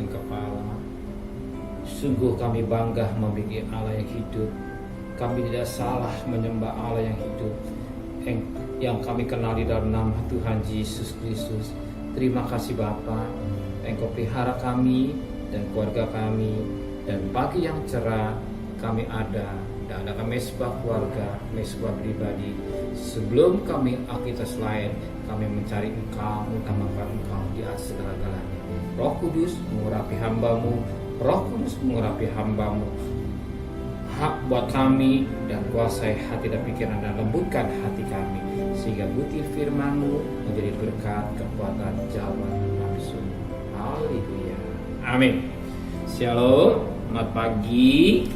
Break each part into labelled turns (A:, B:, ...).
A: kepala. Sungguh kami bangga memiliki Allah yang hidup. Kami tidak salah menyembah Allah yang hidup, yang kami kenal di dalam nama Tuhan Yesus Kristus. Terima kasih Bapa, Engkau pelihara kami dan keluarga kami, dan pagi yang cerah kami ada dan ada mesbah keluarga, mesbah pribadi. Sebelum kami aktivitas lain, kami mencari Engkau, mengutamakan Engkau di atas segala-galanya. Roh Kudus mengurapi hamba-Mu, Roh Kudus mengurapi hamba-Mu. Hak buat kami dan kuasai hati dan pikiran dan lembutkan hati kami, sehingga butir firman-Mu menjadi berkat, kekuatan, jawaban kami semua. Haleluya. Amin. Shalom, selamat pagi.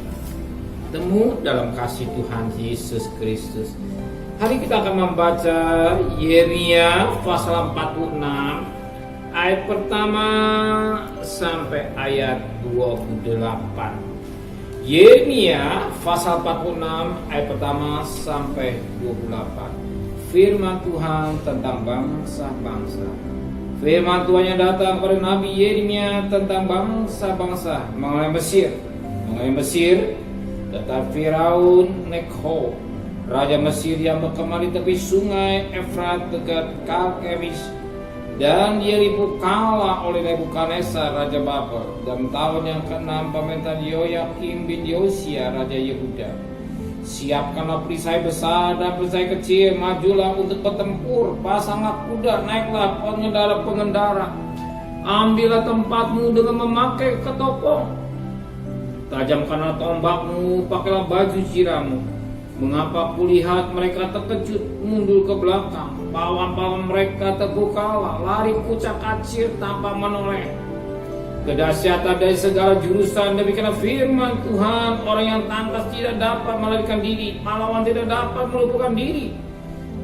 A: Temu dalam kasih Tuhan Yesus Kristus. Hari kita akan membaca Yeremia pasal 46 ayat pertama sampai ayat 28. Yeremia pasal 46 ayat pertama sampai 28. Firman Tuhan tentang bangsa-bangsa. Firman Tuhan yang datang kepada Nabi Yeremia tentang bangsa-bangsa mengenai Mesir, tentang Firaun Neko, raja Mesir yang berkemah di tepi sungai Efrat dekat Karkemis, dan dia dipukala oleh Nebukadnezar raja Babel dalam tahun yang ke-6 pemerintahan Yoyakim bin Yosia raja Yehuda. Siapkanlah perisai besar dan perisai kecil, majulah untuk bertempur, pasanglah kuda, naiklah pengendara-pengendara, ambillah tempatmu dengan memakai ketopong, tajamkanlah tombakmu, pakailah baju jiramu. Mengapa kulihat mereka terkejut, mundur ke belakang, pawan-pawan mereka terbukalah, lari kucak-kacir tanpa menoleh. Kedahsyatan dari segala jurusan, demikianlah firman Tuhan. Orang yang tangkas tidak dapat melarikan diri, pahlawan tidak dapat melumpuhkan diri.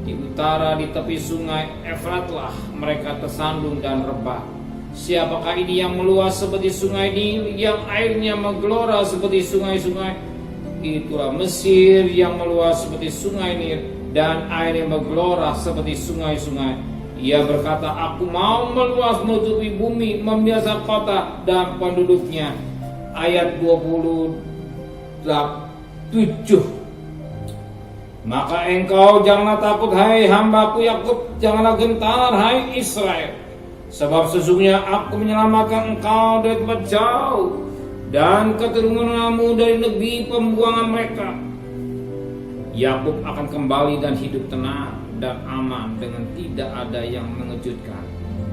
A: Di utara di tepi sungai Efratlah mereka tersandung dan rebah. Siapakah ini yang meluas seperti sungai Nil, yang airnya menggelora seperti sungai-sungai? Itulah Mesir yang meluas seperti sungai Nil, dan airnya menggelora seperti sungai-sungai. Ia berkata, aku mau meluas menutupi bumi, membiasa kota dan penduduknya. Ayat 27. Maka engkau janganlah takut, hai hambaku Yakub, janganlah gentar, hai Israel. Sebab sesungguhnya aku menyelamatkan engkau dari tempat jauh, dan keturunanmu dari negeri pembuangan mereka. Yakub akan kembali dan hidup tenang dan aman dengan tidak ada yang mengejutkan.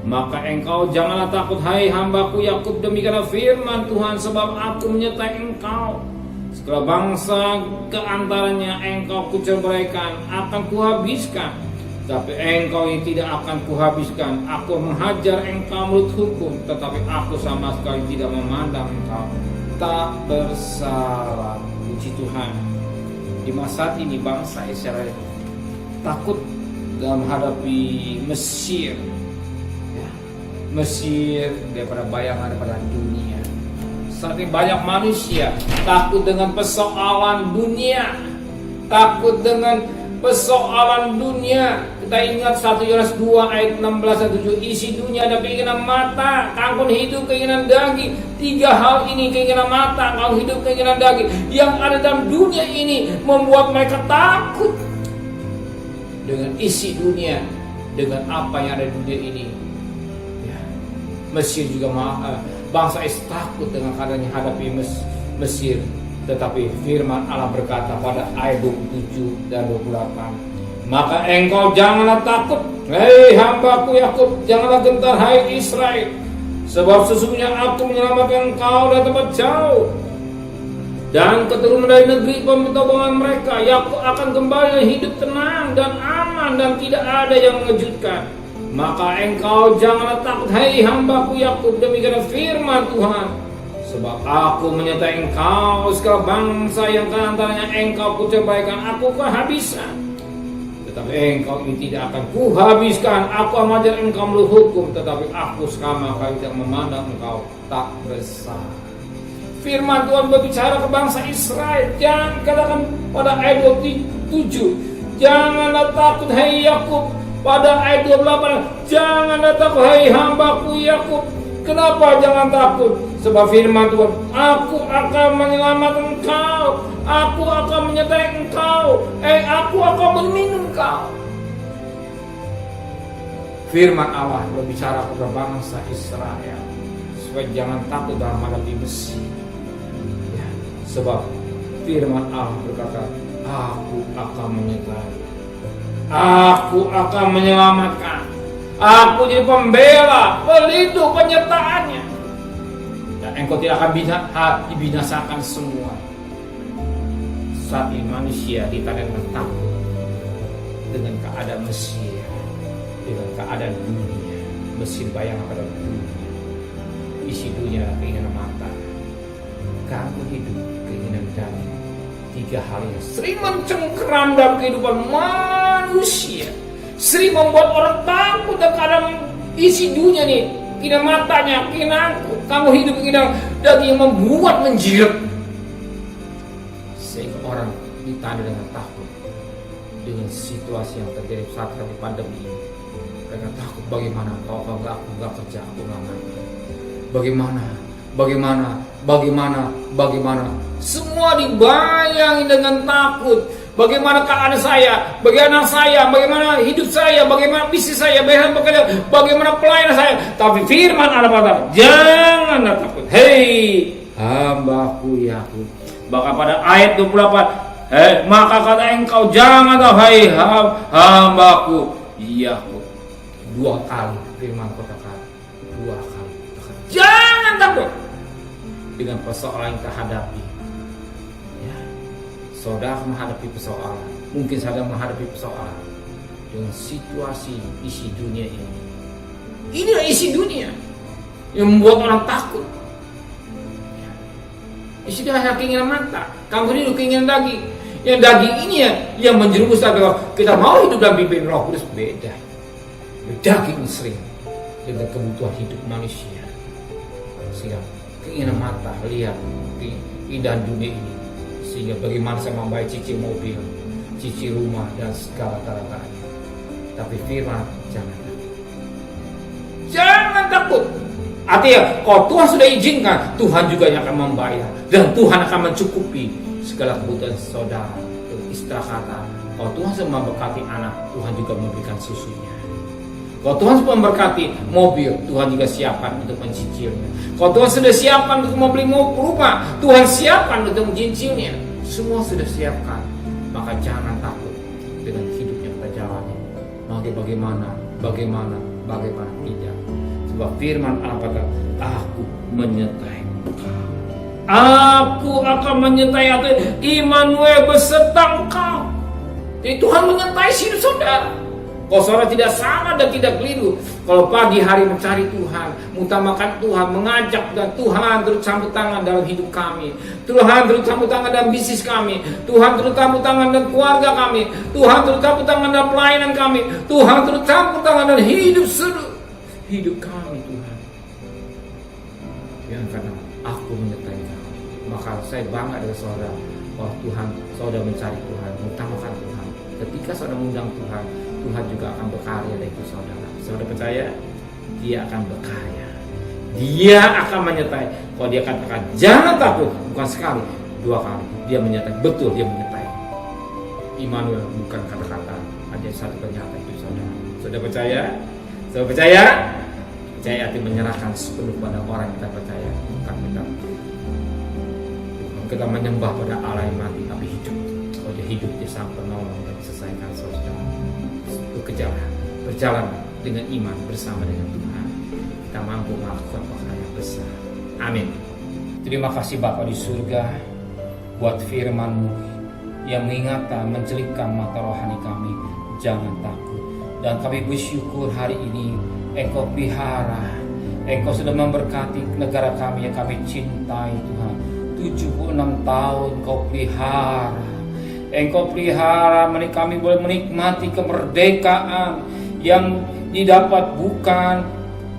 A: Maka engkau janganlah takut, hai hambaku Yakub, demikianlah firman Tuhan, sebab aku menyertai engkau. Segala bangsa keantaranya engkau kuceraikan, akan kuhabiskan. Tapi engkau ini tidak akan kuhabiskan. Aku menghajar engkau menurut hukum, tetapi aku sama sekali tidak memandang engkau tak bersalah. Puji Tuhan. Di masa ini bangsa Israel takut dalam menghadapi Mesir, Mesir daripada bayangan daripada dunia. Saat ini banyak manusia takut dengan persoalan dunia, takut dengan persoalan dunia. Kita ingat 1 Yohanes 2 ayat 16-17, isi dunia ada keinginan mata, kangkung hidup, keinginan daging. 3 hal ini, keinginan mata, kangkung hidup, keinginan daging, yang ada dalam dunia ini membuat mereka takut dengan isi dunia, dengan apa yang ada di dunia ini. Ya. Mesir juga bangsa Israel takut dengan keadaannya hadapi Mesir. Tetapi firman Allah berkata pada ayat 27 dan 28, maka engkau janganlah takut, hei hambaku Yakub, janganlah gentar, hai Israel. Sebab sesungguhnya aku menyelamatkan engkau dari tempat jauh, dan keturunan dari negeri pembuangan mereka. Yakub akan kembali hidup tenang dan aman, dan tidak ada yang mengejutkan. Maka engkau janganlah takut, hai hambaku Yakub, demikianlah firman Tuhan, sebab aku menyertai engkau. Segala bangsa yang keantaranya engkau kuceraikan, aku kehabiskan. Tetapi engkau ini tidak akan kuhabiskan. Aku mengajar engkau menurut hukum, tetapi aku sama sekali tidak memandang engkau tak bersalah. Firman Tuhan berbicara ke bangsa Israel. Jangan katakan pada ayat 27, janganlah takut, hai Yakub. Pada ayat 28, janganlah takut, hai hambaku Yakub. Kenapa jangan takut? Sebab firman Tuhan, aku akan menyelamatkan engkau, aku akan menyertai engkau, aku akan melindungi engkau. Firman Allah berbicara kepada bangsa Israel supaya jangan takut dalam menghadapi Mesir. Ya, sebab firman Allah berkata, aku akan menyertai, aku akan menyelamatkan, aku jadi pembela, pelindung, penyertaannya. Dan engkau tidak akan dibinasakan semua. Saat ini manusia ditandai takut dengan keadaan Mesir, dengan keadaan dunia. Mesir bayang pada dunia, isi dunia keinginan mata, ganggu hidup, keinginan daging. 3 hal yang sering mencengkeram dalam kehidupan manusia, sering membuat orang takut dan keadaan isi dunia nih, keinginan matanya, keinginan kamu hidup, keinginan daging yang membuat menjilat, sehingga orang ditandai dengan takut dengan situasi yang terjadi saat pandemi ini. Mereka takut, bagaimana kalau aku nggak kerja, aku nggak makan, bagaimana, semua dibayangi dengan takut. Bagaimana keadaan saya, bagaimana saya, bagaimana hidup saya, bagaimana bisnis saya, bagaimana pelayanan saya. Tapi firman Allah berkata, jangan takut. Hei hambaku Yakub. Bahkan pada ayat 28, maka kata engkau jangan takut, hai hambaku Yakub. 2 kali firman katakan, 2 kali katakan, jangan takut dengan persoalan yang terhadapi. Saudara menghadapi persoalan, mungkin saudara menghadapi persoalan dengan situasi isi dunia ini. Inilah isi dunia yang membuat orang takut. Isi dunia keinginan mata, kamu hidup keinginan daging. Yang daging ini yang menjerumus kita mau hidup dalam bimbingan Roh Kudus, beda. Daging sering dengan kebutuhan hidup manusia. Sehingga keinginan mata lihat keindahan dunia ini. Sehingga bagaimana saya membayar cicil mobil, cicil rumah dan segala tarafnya. Tapi firman jangan takut. Artinya kalau Tuhan sudah izinkan, Tuhan juga yang akan membayar dan Tuhan akan mencukupi segala kebutuhan saudara. Istilah kata, kalau Tuhan sudah memberkati anak, Tuhan juga memberikan susunya. Kalau Tuhan sudah memberkati mobil, Tuhan juga siapkan untuk mencicilnya. Kalau Tuhan sudah siapkan untuk membeli rumah, Tuhan siapkan untuk mencicilnya. Semua sudah siapkan. Maka jangan takut dengan hidup yang kita jalani. Bagaimana tidak. Sebab firman Allah kata, aku menyertai engkau. Aku akan menyertai, atau Immanuel beserta engkau. Jadi Tuhan menyertai hidup saudara. Kalau saudara tidak salah dan tidak keliru, kalau pagi hari mencari Tuhan, mengutamakan Tuhan, mengajak dan Tuhan turut campur tangan dalam hidup kami, Tuhan turut campur tangan dalam bisnis kami, Tuhan turut campur tangan dalam keluarga kami, Tuhan turut campur tangan dalam pelayanan kami, Tuhan turut campur tangan dalam hidup kami, Tuhan. Yang karena aku menyertai kamu, maka saya bangga dengan saudara. Bahwa Tuhan, saudara mencari Tuhan, mengutamakan Tuhan. Ketika saudara mengundang Tuhan, Tuhan juga akan berkarya dari itu saudara. Saudara percaya? Dia akan berkarya. Dia akan menyertai. Kalau dia katakan jangan takut, bukan sekali, 2 kali. Dia menyertai, betul dia menyertai. Immanuel bukan kata-kata, ada satu pernyataan itu saudara. Saudara percaya? Saudara percaya? Percaya arti menyerahkan sepenuh pada orang yang kita percaya. Bukan kita menyembah pada Allah yang mati tapi hidup. Kalau dia hidup, dia sang penolong dan selesaikan saudara. Berjalan dengan iman bersama dengan Tuhan, kita mampu melakukan perkara yang besar. Amin. Terima kasih Bapa di surga buat firman-Mu yang mengingatkan, mencelipkan mata rohani kami. Jangan takut. Dan kami bersyukur hari ini Engkau pelihara, Engkau sudah memberkati negara kami yang kami cintai Tuhan. 76 tahun Kau pelihara. Engkau pelihara, kami boleh menikmati kemerdekaan yang didapat bukan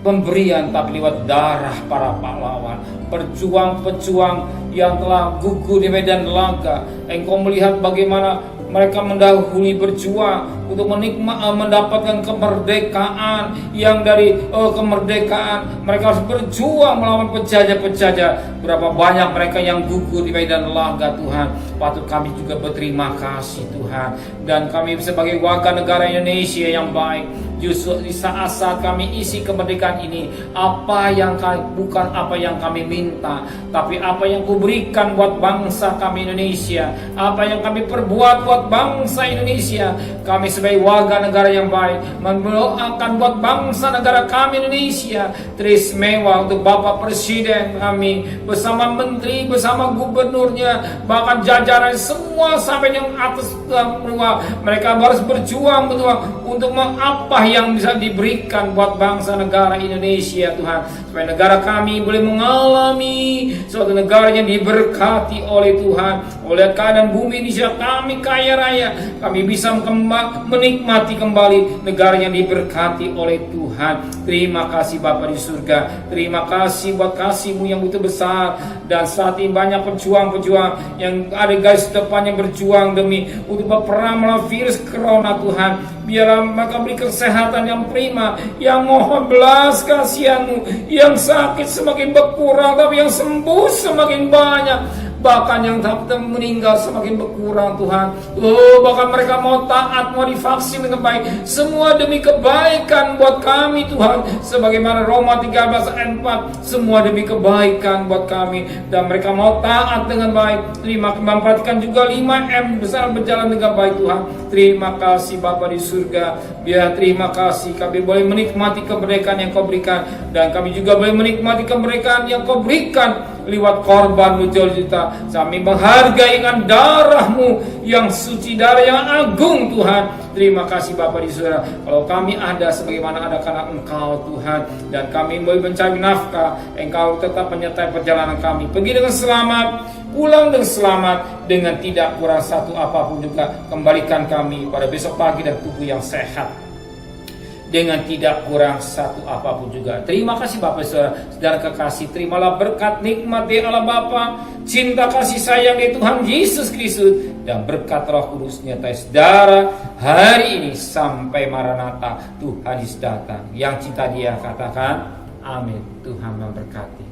A: pemberian tapi lewat darah para pahlawan, pejuang-pejuang yang telah gugur di medan laga. Engkau melihat bagaimana mereka mendahului berjuang untuk mendapatkan kemerdekaan. Yang dari kemerdekaan mereka harus berjuang melawan penjajah-penjajah. Berapa banyak mereka yang gugur di medan laga Tuhan. Patut kami juga berterima kasih Tuhan. Dan kami sebagai warga negara Indonesia yang baik, justru di saat-saat kami isi kemerdekaan ini, bukan apa yang kami minta, tapi apa yang Kau berikan buat bangsa kami Indonesia, apa yang kami perbuat buat bangsa Indonesia. Kami sebagai warga negara yang baik mendoakan buat bangsa negara kami Indonesia teristimewa untuk Bapak Presiden kami bersama menteri, bersama gubernurnya, bahkan jajaran semua sampai yang atas bawah. Mereka harus berjuang untuk apa yang bisa diberikan buat bangsa negara Indonesia Tuhan, supaya negara kami boleh mengalami suatu negara yang diberkati oleh Tuhan. Oleh keadaan bumi Indonesia kami kaya raya, kami bisa menikmati kembali negara yang diberkati oleh Tuhan. Terima kasih Bapa di surga, terima kasih buat kasih-Mu yang begitu besar. Dan saat ini banyak pejuang-pejuang yang ada garis depan yang berjuang demi untuk berperang melawan virus corona Tuhan. Biarlah mereka beri kesehatan yang prima, yang mohon belas kasihan-Mu. Yang sakit semakin berkurang, tapi yang sembuh semakin banyak. Bahkan yang meninggal semakin berkurang Tuhan. Bahkan mereka mau taat, mau divaksin dengan baik. Semua demi kebaikan buat kami Tuhan. Sebagaimana Roma 13 ayat 4, semua demi kebaikan buat kami. Dan mereka mau taat dengan baik. Memperhatikan juga 5M besar berjalan dengan baik Tuhan. Terima kasih Bapa di surga. Biar terima kasih kami boleh menikmati kemerdekaan yang Kau berikan. Dan kami juga boleh menikmati kemerdekaan yang Kau berikan lewat korban berjuta-juta. Kami menghargai dengan darah-Mu yang suci, darah yang agung Tuhan. Terima kasih Bapa di surga. Kalau kami ada sebagaimana ada karena Engkau Tuhan, dan kami boleh mencari nafkah, Engkau tetap menyertai perjalanan kami. Pergi dengan selamat, pulang dengan selamat, dengan tidak kurang satu apapun juga. Kembalikan kami pada besok pagi dan tubuh yang sehat, dengan tidak kurang satu apapun juga. Terima kasih Bapak Saudara kekasih. Terimalah berkat nikmat dari Allah Bapa, cinta kasih sayang dari Tuhan Yesus Kristus, dan berkat Roh Kudus nyata saudara hari ini sampai Maranatha Tuhan Yesus datang. Yang cinta Dia katakan amin. Tuhan memberkati.